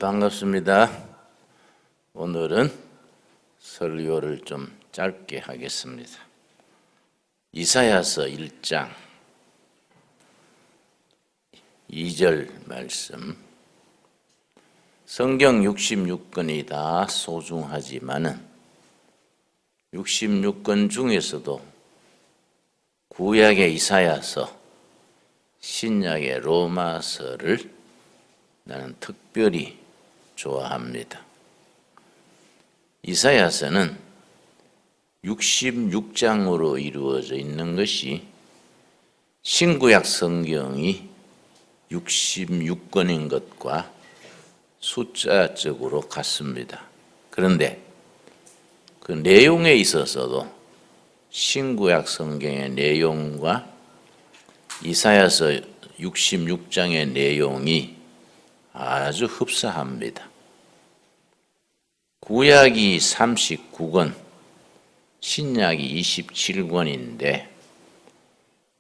반갑습니다. 오늘은 설교를 좀 짧게 하겠습니다. 이사야서 1장 2절 말씀. 성경 66권이 다 소중하지만은 66권 중에서도 구약의 이사야서, 신약의 로마서를 나는 특별히 좋아합니다. 이사야서는 66장으로 이루어져 있는 것이 신구약 성경이 66권인 것과 숫자적으로 같습니다. 그런데 그 내용에 있어서도 신구약 성경의 내용과 이사야서 66장의 내용이 아주 흡사합니다. 구약이 39권, 신약이 27권인데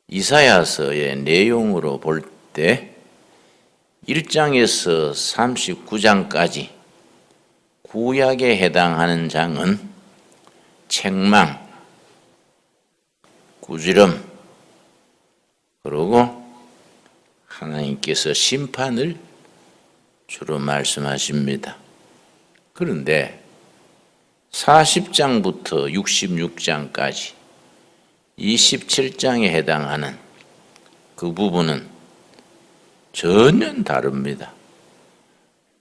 이사야서의 내용으로 볼 때 1장에서 39장까지 구약에 해당하는 장은 책망, 꾸지람, 그리고 하나님께서 심판을 주로 말씀하십니다. 그런데 40장부터 66장까지 27장에 해당하는 그 부분은 전혀 다릅니다.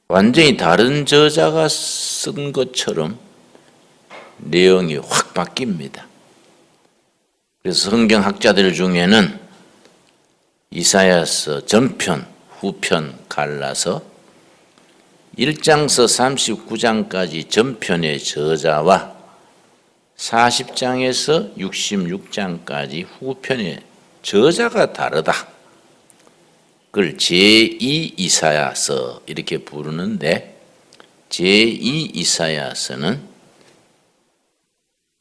완전히 다른 저자가 쓴 것처럼 내용이 확 바뀝니다. 그래서 성경학자들 중에는 이사야서 전편, 후편 갈라서 1장서 39장까지 전편의 저자와 40장에서 66장까지 후편의 저자가 다르다. 그걸 제2 이사야서 이렇게 부르는데 제2 이사야서는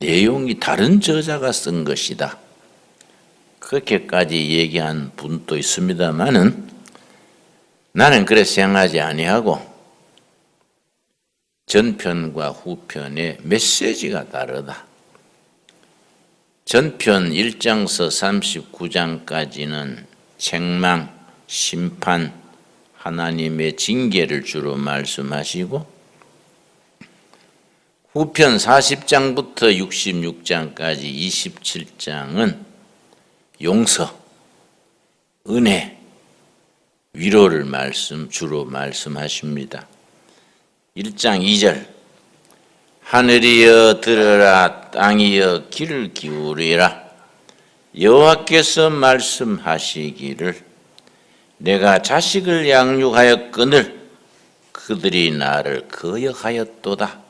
내용이 다른 저자가 쓴 것이다. 그렇게까지 얘기한 분도 있습니다만은 나는 그렇게 생각하지 아니하고 전편과 후편의 메시지가 다르다. 전편 1장서 39장까지는 책망, 심판, 하나님의 징계를 주로 말씀하시고 후편 40장부터 66장까지 27장은 용서, 은혜, 위로를 주로 말씀하십니다. 1장 2절 하늘이여 들으라 땅이여 귀를 기울이라 여호와께서 말씀하시기를 내가 자식을 양육하였거늘 그들이 나를 거역하였도다.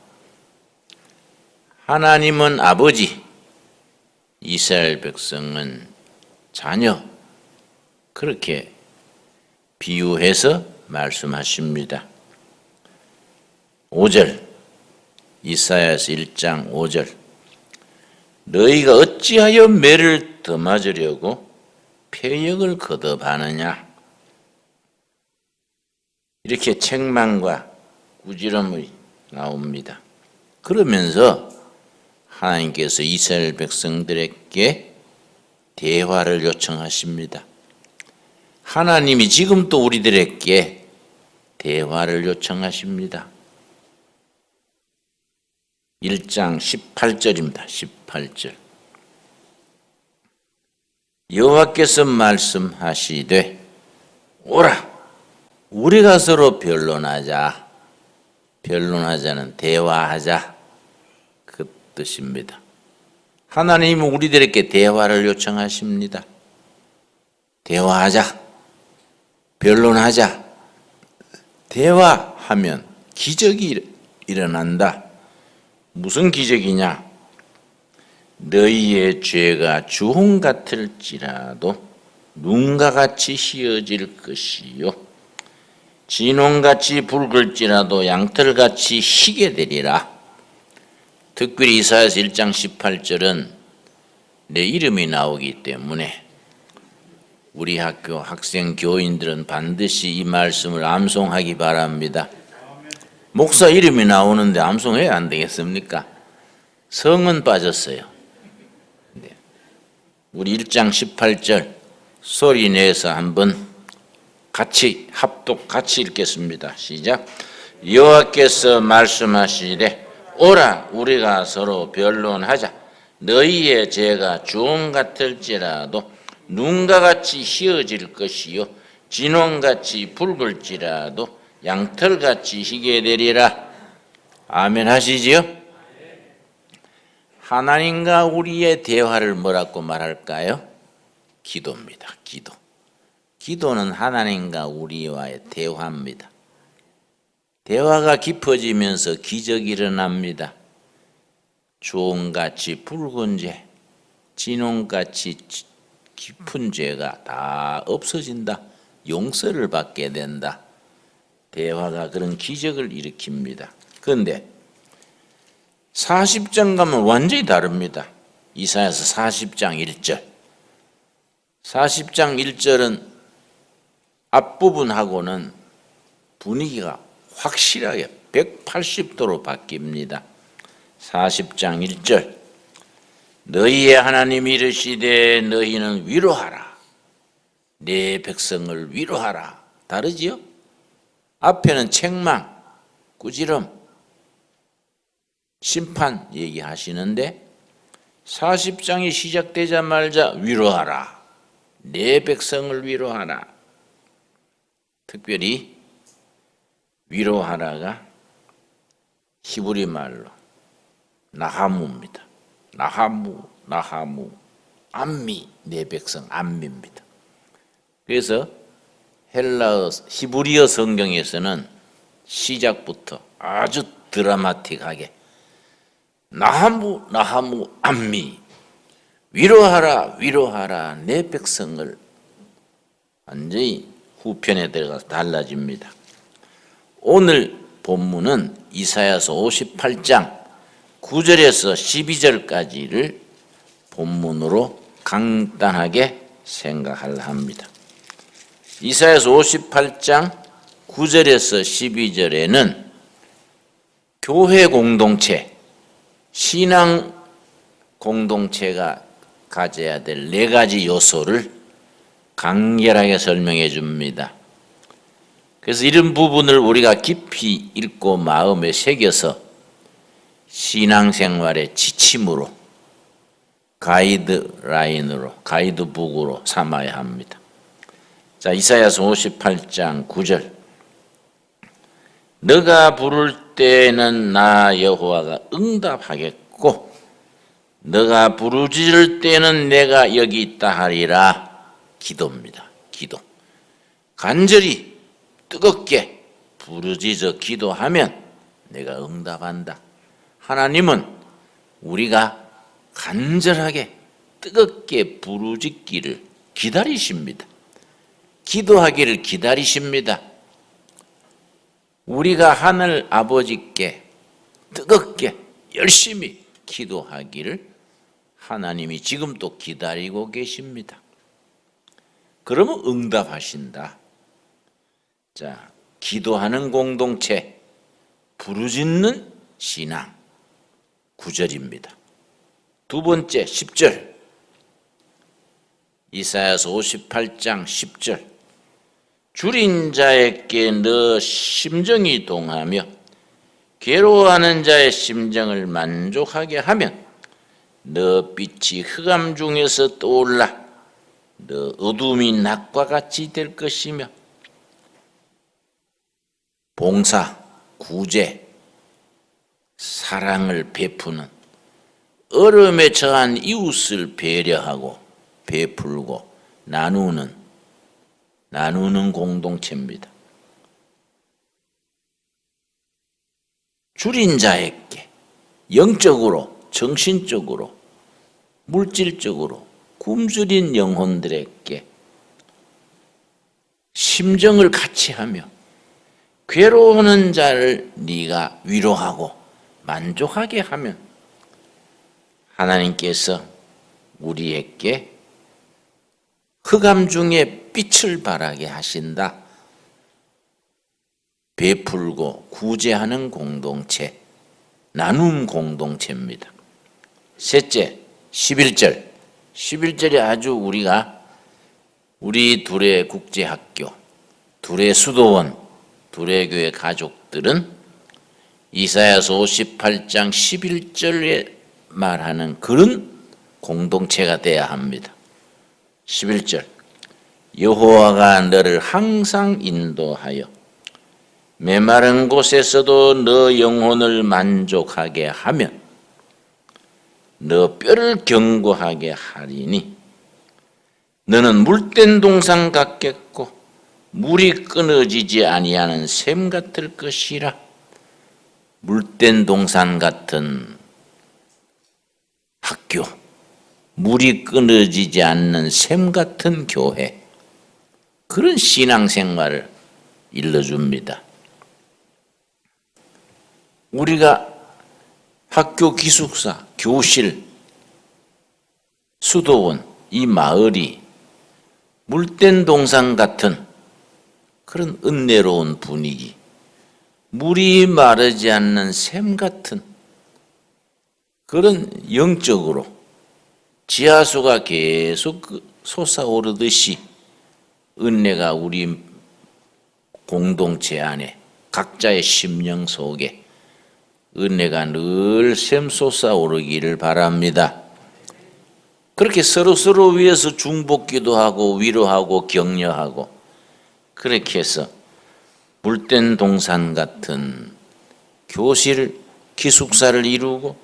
하나님은 아버지, 이스라엘 백성은 자녀, 그렇게 비유해서 말씀하십니다. 5절 이사야서 1장 5절 너희가 어찌하여 매를 더 맞으려고 패역을 거듭하느냐. 이렇게 책망과 꾸지람이 나옵니다. 그러면서 하나님께서 이스라엘 백성들에게 대화를 요청하십니다. 하나님이 지금 또 우리들에게 대화를 요청하십니다. 1장 18절입니다. 18절 여호와께서 말씀하시되 오라 우리가 서로 변론하자. 변론하자는 대화하자 그 뜻입니다. 하나님은 우리들에게 대화를 요청하십니다. 대화하자. 변론하자. 대화하면 기적이 일어난다. 무슨 기적이냐? 너희의 죄가 주홍 같을지라도 눈과 같이 희어질 것이요 진홍같이 붉을지라도 양털같이 희게 되리라. 특별히 이사야서 1장 18절은 내 이름이 나오기 때문에 우리 학교 학생 교인들은 반드시 이 말씀을 암송하기 바랍니다. 목사 이름이 나오는데 암송해야 안 되겠습니까? 성은 빠졌어요. 우리 1장 18절 소리 내서 한번 같이 합독 같이 읽겠습니다. 시작. 여호와께서 말씀하시되 오라 우리가 서로 변론하자. 너희의 죄가 주홍 같을지라도 눈과 같이 희어질 것이요 진홍같이 붉을지라도 양털같이 희게 되리라. 아멘 하시지요? 하나님과 우리의 대화를 뭐라고 말할까요? 기도입니다. 기도. 기도는 하나님과 우리와의 대화입니다. 대화가 깊어지면서 기적이 일어납니다. 주홍같이 붉은 죄, 진홍같이 깊은 죄가 다 없어진다. 용서를 받게 된다. 대화가 그런 기적을 일으킵니다. 그런데 40장 가면 완전히 다릅니다. 이사야서 40장 1절. 40장 1절은 앞부분하고는 분위기가 확실하게 180도로 바뀝니다. 40장 1절. 너희의 하나님 이르시되 너희는 위로하라. 내 백성을 위로하라. 다르지요? 앞에는 책망, 꾸지람, 심판 얘기하시는데 40장이 시작되자마자 위로하라. 내 백성을 위로하라. 특별히 위로하라가 히브리 말로 나하무입니다. 나하무, 암미, 내 백성 암미입니다. 그래서 헬라어, 히브리어 성경에서는 시작부터 아주 드라마틱하게 나하무 암미, 위로하라 내 백성을, 완전히 후편에 들어가서 달라집니다. 오늘 본문은 이사야서 58장 9절에서 12절까지를 본문으로 간단하게 생각하려 합니다. 이사야서 58장 9절에서 12절에는 교회 공동체, 신앙 공동체가 가져야 될 4가지 요소를 간결하게 설명해 줍니다. 그래서 이런 부분을 우리가 깊이 읽고 마음에 새겨서 신앙생활의 지침으로, 가이드라인으로, 가이드북으로 삼아야 합니다. 자, 이사야서 58장 9절. 너가 부를 때는 나 여호와가 응답하겠고 너가 부르짖을 때는 내가 여기 있다 하리라. 기도입니다. 기도. 간절히 뜨겁게 부르짖어 기도하면 내가 응답한다. 하나님은 우리가 간절하게 뜨겁게 부르짖기를 기다리십니다. 기도하기를 기다리십니다. 우리가 하늘 아버지께 뜨겁게 열심히 기도하기를 하나님이 지금 또 기다리고 계십니다. 그러면 응답하신다. 자, 기도하는 공동체, 부르짖는 신앙, 9절입니다. 두 번째 10절. 이사야서 58장 10절. 줄인 자에게 너 심정이 동하며 괴로워하는 자의 심정을 만족하게 하면 너 빛이 흑암 중에서 떠올라 너 어둠이 낮과 같이 될 것이며 봉사, 구제, 사랑을 베푸는, 어려움에 처한 이웃을 배려하고 베풀고 나누는 공동체입니다. 줄인 자에게 영적으로, 정신적으로, 물질적으로 굶주린 영혼들에게 심정을 같이 하며 괴로워하는 자를 네가 위로하고 만족하게 하면 하나님께서 우리에게 흑암 중에 빛을 발하게 하신다. 베풀고 구제하는 공동체, 나눔 공동체입니다. 셋째, 11절. 11절이 아주 우리 둘의 국제학교, 둘의 수도원, 둘의 교회 가족들은 이사야서 58장 11절에 말하는 그런 공동체가 돼야 합니다. 11절, 여호와가 너를 항상 인도하여 메마른 곳에서도 너 영혼을 만족하게 하면 너 뼈를 견고하게 하리니 너는 물된 동상 같겠고 물이 끊어지지 아니하는 샘 같을 것이라. 물된 동산 같은 학교, 물이 끊어지지 않는 샘 같은 교회, 그런 신앙생활을 일러줍니다. 우리가 학교, 기숙사, 교실, 수도원, 이 마을이 물된 동산 같은 그런 은혜로운 분위기, 물이 마르지 않는 샘 같은 그런 영적으로 지하수가 계속 솟아오르듯이 은혜가 우리 공동체 안에 각자의 심령 속에 은혜가 늘 샘솟아오르기를 바랍니다. 그렇게 서로 위해서 중복기도 하고 위로하고 격려하고 그렇게 해서 물된 동산 같은 교실, 기숙사를 이루고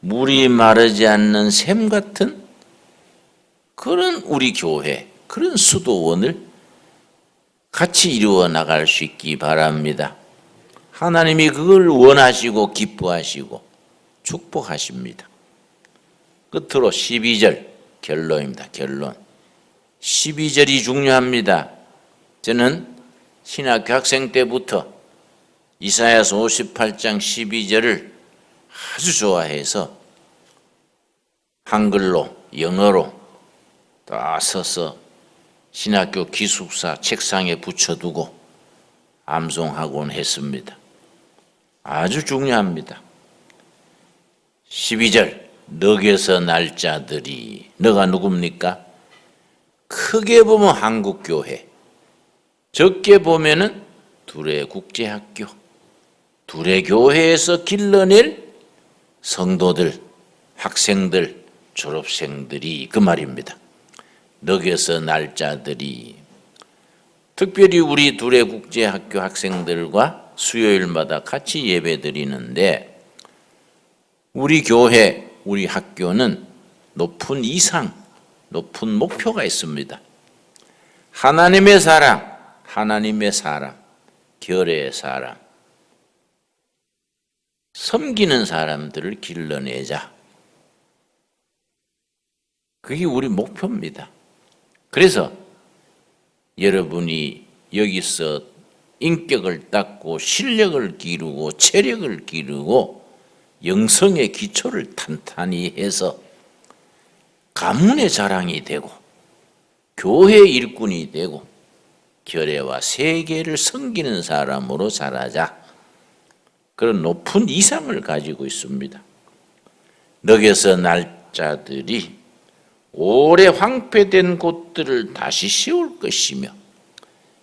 물이 마르지 않는 샘 같은 그런 우리 교회, 그런 수도원을 같이 이루어 나갈 수 있기 바랍니다. 하나님이 그걸 원하시고 기뻐하시고 축복하십니다. 끝으로 12절 결론입니다. 결론. 12절이 중요합니다. 저는 신학교 학생 때부터 이사야서 58장 12절을 아주 좋아해서 한글로 영어로 다 써서 신학교 기숙사 책상에 붙여두고 암송하곤 했습니다. 아주 중요합니다. 12절 너게서 날 자들이, 너가 누굽니까? 크게 보면 한국교회, 적게 보면은 둘의 국제학교, 둘의 교회에서 길러낼 성도들, 학생들, 졸업생들이 그 말입니다. 너게서 날 자들이, 특별히 우리 둘의 국제학교 학생들과 수요일마다 같이 예배 드리는데 우리 교회, 우리 학교는 높은 이상, 높은 목표가 있습니다. 하나님의 사람, 하나님의 사람, 결의 사람, 섬기는 사람들을 길러내자. 그게 우리 목표입니다. 그래서 여러분이 여기서 인격을 닦고 실력을 기르고 체력을 기르고 영성의 기초를 탄탄히 해서 가문의 자랑이 되고 교회 일꾼이 되고 교회와 세계를 섬기는 사람으로 자라자. 그런 높은 이상을 가지고 있습니다. 너게서 날짜들이 오래 황폐된 곳들을 다시 세울 것이며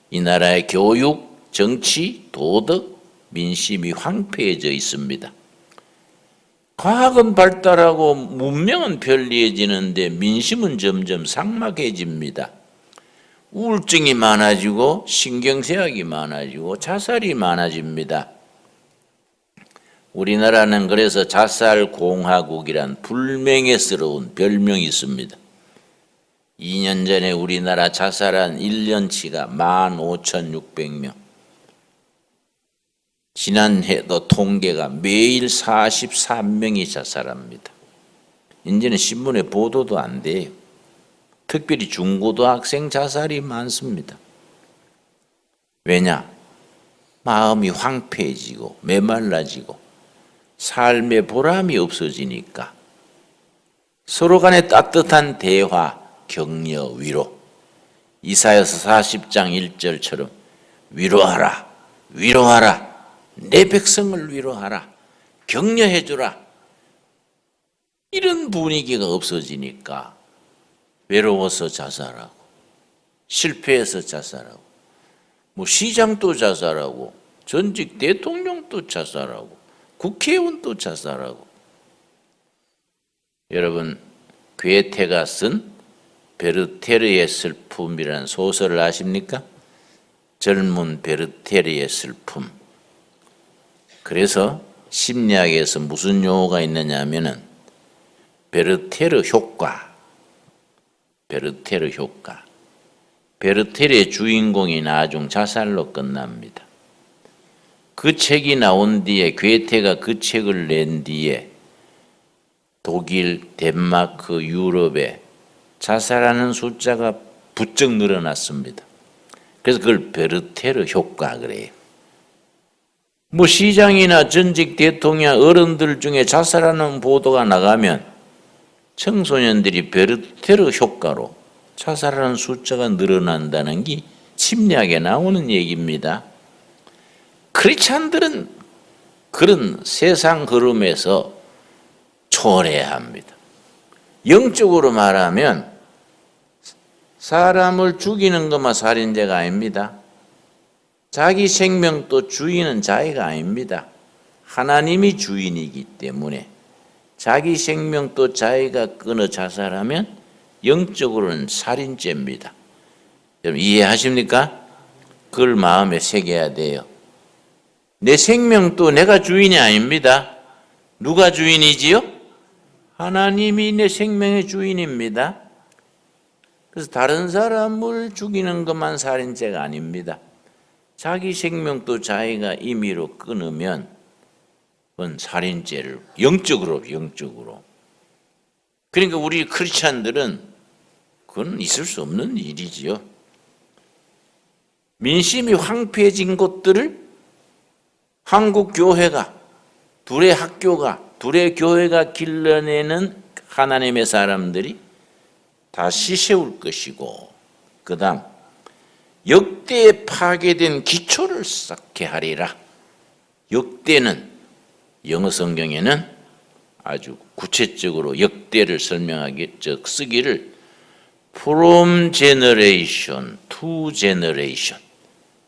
이 나라의 교육, 정치, 도덕, 민심이 황폐해져 있습니다. 과학은 발달하고 문명은 편리해지는데 민심은 점점 삭막해집니다. 우울증이 많아지고 신경쇠약이 많아지고 자살이 많아집니다. 우리나라는 그래서 자살공화국이란 불명예스러운 별명이 있습니다. 2년 전에 우리나라 자살한 1년치가 15,600명. 지난해도 통계가 매일 43명이 자살합니다. 이제는 신문에 보도도 안 돼요. 특별히 중고등학생 자살이 많습니다. 왜냐? 마음이 황폐해지고 메말라지고 삶의 보람이 없어지니까 서로 간의 따뜻한 대화, 격려, 위로, 이사야서 40장 1절처럼 위로하라, 위로하라. 내 백성을 위로하라. 격려해주라. 이런 분위기가 없어지니까 외로워서 자살하고 실패해서 자살하고 뭐 시장도 자살하고 전직 대통령도 자살하고 국회의원도 자살하고. 여러분, 괴테가 쓴 베르테르의 슬픔이라는 소설을 아십니까? 젊은 베르테르의 슬픔. 그래서 심리학에서 무슨 용어가 있느냐 하면은 베르테르 효과. 베르테르 효과. 베르테르의 주인공이 나중 자살로 끝납니다. 그 책이 나온 뒤에, 괴테가 그 책을 낸 뒤에 독일, 덴마크, 유럽에 자살하는 숫자가 부쩍 늘어났습니다. 그래서 그걸 베르테르 효과 그래요. 뭐 시장이나 전직 대통령 어른들 중에 자살하는 보도가 나가면 청소년들이 베르테르 효과로 자살하는 숫자가 늘어난다는 게 심리학에 나오는 얘기입니다. 크리스찬들은 그런 세상 흐름에서 초월해야 합니다. 영적으로 말하면 사람을 죽이는 것만 살인죄가 아닙니다. 자기 생명도 주인은 자기가 아닙니다. 하나님이 주인이기 때문에 자기 생명도 자기가 끊어 자살하면 영적으로는 살인죄입니다. 여러분 이해하십니까? 그걸 마음에 새겨야 돼요. 내 생명도 내가 주인이 아닙니다. 누가 주인이지요? 하나님이 내 생명의 주인입니다. 그래서 다른 사람을 죽이는 것만 살인죄가 아닙니다. 자기 생명도 자기가 임의로 끊으면 그건 살인죄를 영적으로. 그러니까 우리 크리스찬들은 그건 있을 수 없는 일이지요. 민심이 황폐해진 것들을 한국 교회가, 둘의 학교가, 둘의 교회가 길러내는 하나님의 사람들이 다시 세울 것이고, 그 다음 역대에 파괴된 기초를 쌓게 하리라. 역대는 영어 성경에는 아주 구체적으로 역대를 설명하기 쓰기를 from generation to generation,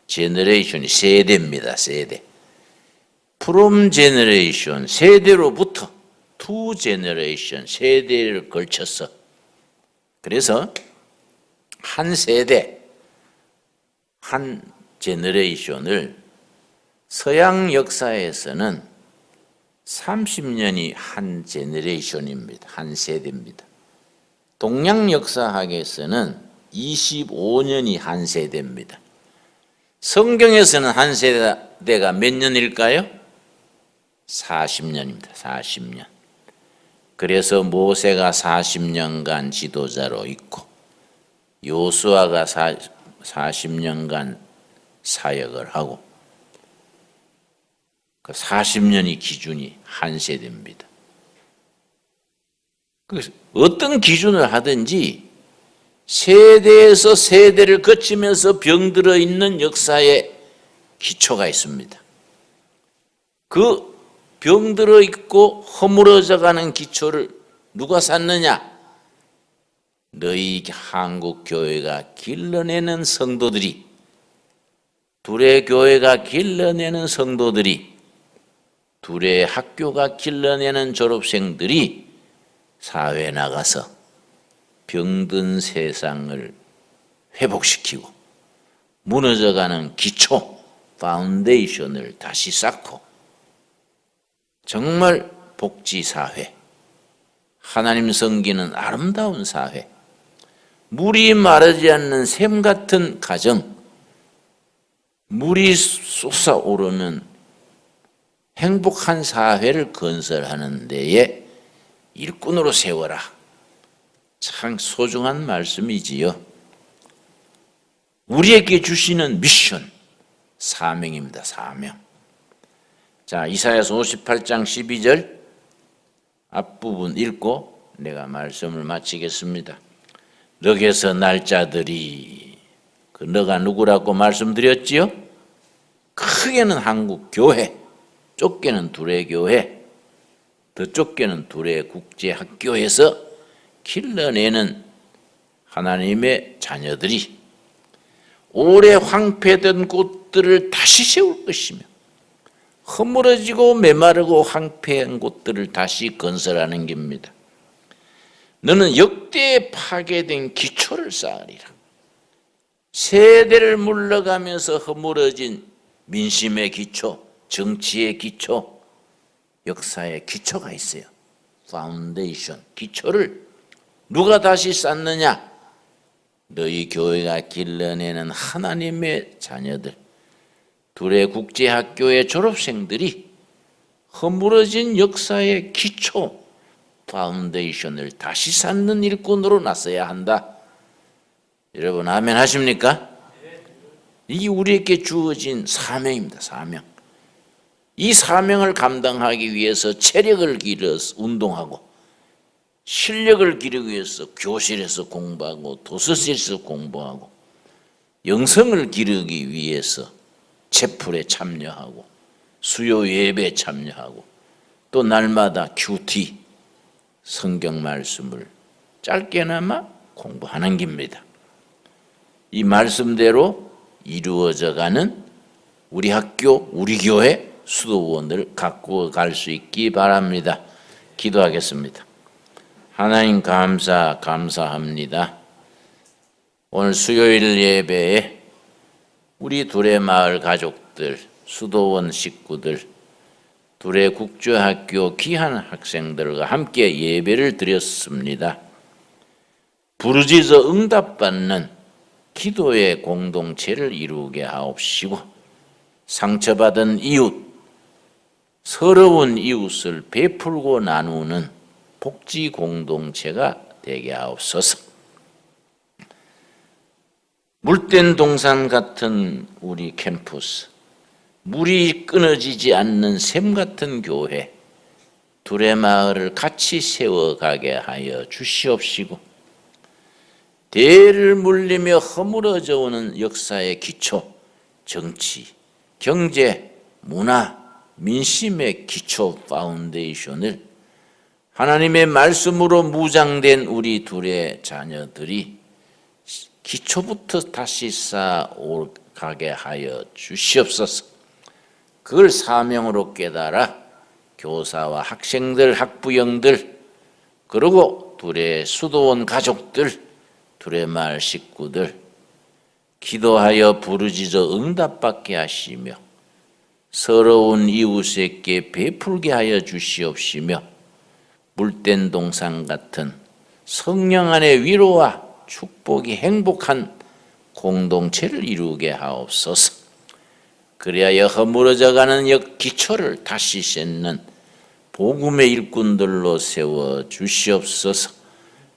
generation이 세대입니다. 세대. from generation, 세대로부터 to generation, 세대를 걸쳐서. 그래서 한 세대, 한 제너레이션을 서양 역사에서는 30년이 한 제너레이션입니다. 한 세대입니다. 동양 역사학에서는 25년이 한 세대입니다. 성경에서는 한 세대가 몇 년일까요? 40년입니다. 40년. 그래서 모세가 40년간 지도자로 있고 요수아가 40년간 사역을 하고, 그 40년이 기준이 한 세대입니다. 그래서 어떤 기준을 하든지 세대에서 세대를 거치면서 병들어 있는 역사의 기초가 있습니다. 그 병들어 있고 허물어져 가는 기초를 누가 샀느냐? 너희 한국 교회가 길러내는 성도들이, 둘의 교회가 길러내는 성도들이, 둘의 학교가 길러내는 졸업생들이 사회에 나가서 병든 세상을 회복시키고 무너져가는 기초, 파운데이션을 다시 쌓고 정말 복지사회, 하나님 섬기는 아름다운 사회, 물이 마르지 않는 샘 같은 가정, 물이 솟아오르는 행복한 사회를 건설하는 데에 일꾼으로 세워라. 참 소중한 말씀이지요. 우리에게 주시는 미션, 사명입니다. 사명. 자, 이사야서 58장 12절 앞부분 읽고 내가 말씀을 마치겠습니다. 넉에서 날짜들이, 그 너가 누구라고 말씀드렸지요? 크게는 한국 교회, 좁게는 둘의 교회, 더 좁게는 둘의 국제 학교에서 길러내는 하나님의 자녀들이 오래 황폐된 곳들을 다시 세울 것이며 허물어지고 메마르고 황폐한 곳들을 다시 건설하는 겁니다. 너는 역대에 파괴된 기초를 쌓으리라. 세대를 물러가면서 허물어진 민심의 기초, 정치의 기초, 역사의 기초가 있어요. 파운데이션, 기초를 누가 다시 쌓느냐? 너희 교회가 길러내는 하나님의 자녀들, 둘의 국제학교의 졸업생들이 허물어진 역사의 기초, 파운데이션을 다시 쌓는 일꾼으로 나서야 한다. 여러분 아멘 하십니까? 이게 우리에게 주어진 사명입니다. 사명. 이 사명을 감당하기 위해서 체력을 기르어서 운동하고 실력을 기르기 위해서 교실에서 공부하고 도서실에서 공부하고 영성을 기르기 위해서 채플에 참여하고 수요 예배에 참여하고 또 날마다 큐티 성경 말씀을 짧게나마 공부하는 겁니다. 이 말씀대로 이루어져가는 우리 학교, 우리 교회 수도원을 갖고 갈 수 있기 바랍니다. 기도하겠습니다. 하나님 감사합니다. 오늘 수요일 예배에 우리 둘의 마을 가족들, 수도원 식구들, 둘의 국제학교 귀한 학생들과 함께 예배를 드렸습니다. 부르짖어 응답받는 기도의 공동체를 이루게 하옵시고 상처받은 이웃, 서러운 이웃을 베풀고 나누는 복지 공동체가 되게 하옵소서. 물된 동산 같은 우리 캠퍼스, 물이 끊어지지 않는 샘 같은 교회, 둘의 마을을 같이 세워가게 하여 주시옵시고 대를 물리며 허물어져 오는 역사의 기초, 정치, 경제, 문화, 민심의 기초 파운데이션을 하나님의 말씀으로 무장된 우리 둘의 자녀들이 기초부터 다시 쌓아가게 하여 주시옵소서. 그걸 사명으로 깨달아 교사와 학생들, 학부형들, 그리고 둘의 수도원 가족들, 둘의 마을 식구들 기도하여 부르짖어 응답받게 하시며 서러운 이웃에게 베풀게 하여 주시옵시며 물된 동산 같은 성령 안의 위로와 축복이 행복한 공동체를 이루게 하옵소서. 그리하여 허물어져가는 기초를 다시 쌓는 복음의 일꾼들로 세워 주시옵소서.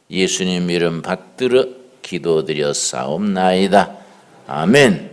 예수님 이름 받들어 기도드려 싸움나이다. 아멘.